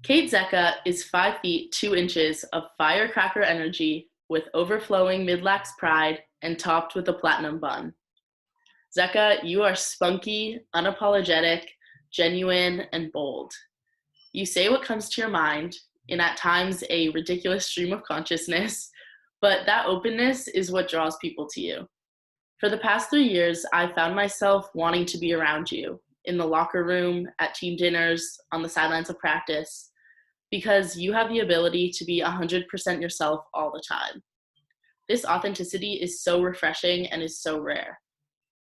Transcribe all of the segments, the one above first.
Kate Zecca is 5 feet 2 inches of firecracker energy with overflowing mid-lax pride and topped with a platinum bun. Zecca, you are spunky, unapologetic, genuine, and bold. You say what comes to your mind, in at times a ridiculous stream of consciousness, but that openness is what draws people to you. For the past 3 years, I've found myself wanting to be around you, in the locker room, at team dinners, on the sidelines of practice, because you have the ability to be 100% yourself all the time. This authenticity is so refreshing and is so rare.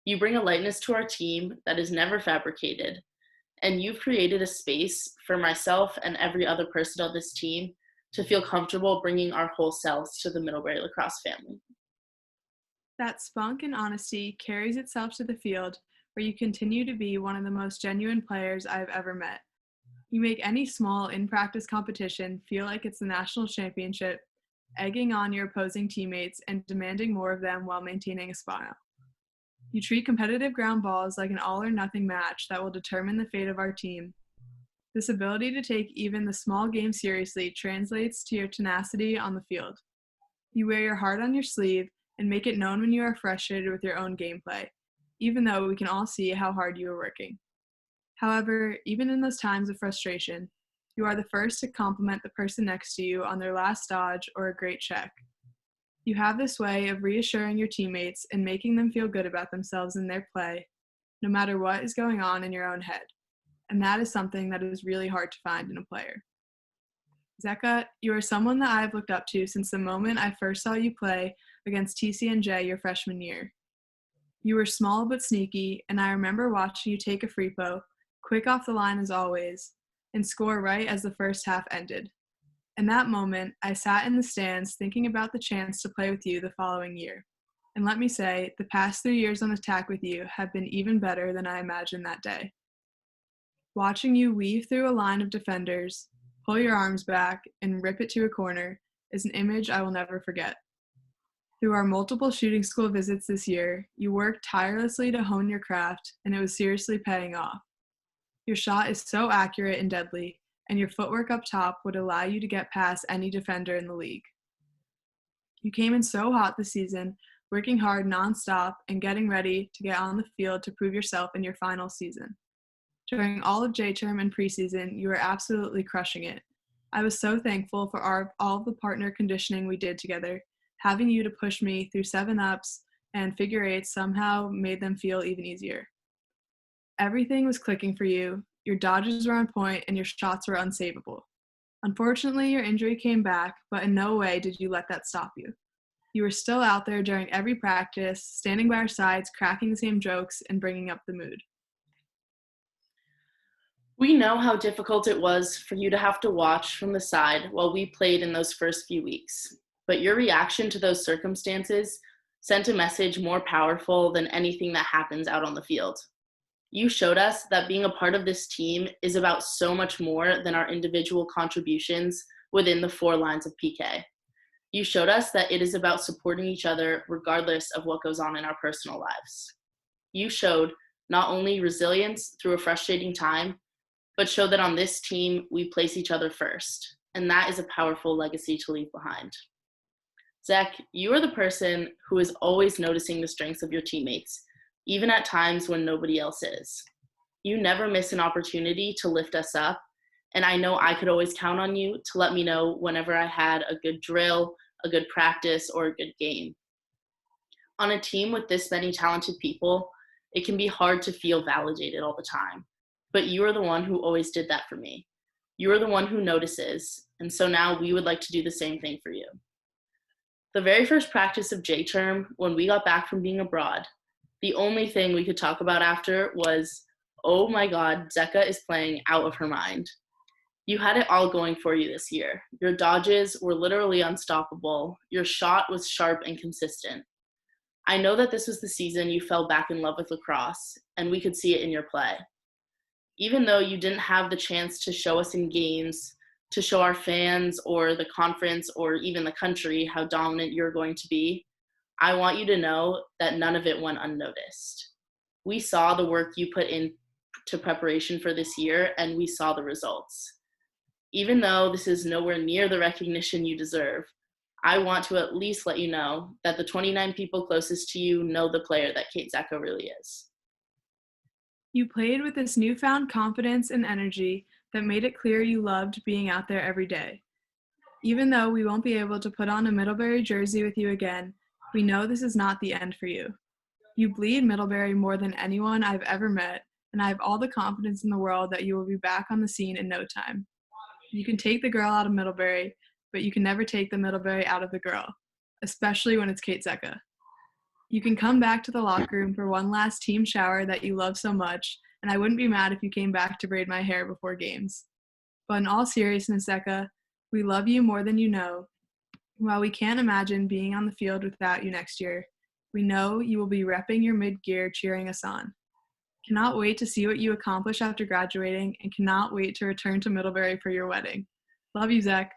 You bring a lightness to our team that is never fabricated, and you've created a space for myself and every other person on this team to feel comfortable bringing our whole selves to the Middlebury lacrosse family. That spunk and honesty carries itself to the field, where you continue to be one of the most genuine players I've ever met. You make any small in-practice competition feel like it's the national championship, egging on your opposing teammates and demanding more of them while maintaining a smile. You treat competitive ground balls like an all-or-nothing match that will determine the fate of our team. This ability to take even the small game seriously translates to your tenacity on the field. You wear your heart on your sleeve and make it known when you are frustrated with your own gameplay, even though we can all see how hard you are working. However, even in those times of frustration, you are the first to compliment the person next to you on their last dodge or a great check. You have this way of reassuring your teammates and making them feel good about themselves in their play, no matter what is going on in your own head. And that is something that is really hard to find in a player. Zecca, you are someone that I have looked up to since the moment I first saw you play against TCNJ your freshman year. You were small but sneaky, and I remember watching you take a free throw, quick off the line as always, and score right as the first half ended. In that moment, I sat in the stands thinking about the chance to play with you the following year. And let me say, the past 3 years on attack with you have been even better than I imagined that day. Watching you weave through a line of defenders, pull your arms back, and rip it to a corner is an image I will never forget. Through our multiple shooting school visits this year, you worked tirelessly to hone your craft, and it was seriously paying off. Your shot is so accurate and deadly, and your footwork up top would allow you to get past any defender in the league. You came in so hot this season, working hard nonstop and getting ready to get on the field to prove yourself in your final season. During all of J-term and preseason, you were absolutely crushing it. I was so thankful for all of the partner conditioning we did together. Having you to push me through 7-ups and figure eights somehow made them feel even easier. Everything was clicking for you, your dodges were on point, and your shots were unsavable. Unfortunately, your injury came back, but in no way did you let that stop you. You were still out there during every practice, standing by our sides, cracking the same jokes, and bringing up the mood. We know how difficult it was for you to have to watch from the side while we played in those first few weeks, but your reaction to those circumstances sent a message more powerful than anything that happens out on the field. You showed us that being a part of this team is about so much more than our individual contributions within the 4 lines of PK. You showed us that it is about supporting each other regardless of what goes on in our personal lives. You showed not only resilience through a frustrating time, but showed that on this team, we place each other first, and that is a powerful legacy to leave behind. Zach, you are the person who is always noticing the strengths of your teammates, even at times when nobody else is. You never miss an opportunity to lift us up, and I know I could always count on you to let me know whenever I had a good drill, a good practice, or a good game. On a team with this many talented people, it can be hard to feel validated all the time, but you are the one who always did that for me. You are the one who notices, and so now we would like to do the same thing for you. The very first practice of J-term, when we got back from being abroad, the only thing we could talk about after was, oh my God, Zecca is playing out of her mind. You had it all going for you this year. Your dodges were literally unstoppable. Your shot was sharp and consistent. I know that this was the season you fell back in love with lacrosse, and we could see it in your play. Even though you didn't have the chance to show us in games, to show our fans or the conference or even the country how dominant you're going to be, I want you to know that none of it went unnoticed. We saw the work you put into preparation for this year, and we saw the results. Even though this is nowhere near the recognition you deserve, I want to at least let you know that the 29 people closest to you know the player that Kate Zecca really is. You played with this newfound confidence and energy that made it clear you loved being out there every day. Even though we won't be able to put on a Middlebury jersey with you again, we know this is not the end for you. You bleed Middlebury more than anyone I've ever met, and I have all the confidence in the world that you will be back on the scene in no time. You can take the girl out of Middlebury, but you can never take the Middlebury out of the girl, especially when it's Kate Zecca. You can come back to the locker room for one last team shower that you love so much, and I wouldn't be mad if you came back to braid my hair before games. But in all seriousness, Zecca, we love you more than you know. While we can't imagine being on the field without you next year, we know you will be repping your mid-gear cheering us on. Cannot wait to see what you accomplish after graduating and cannot wait to return to Middlebury for your wedding. Love you, Zach.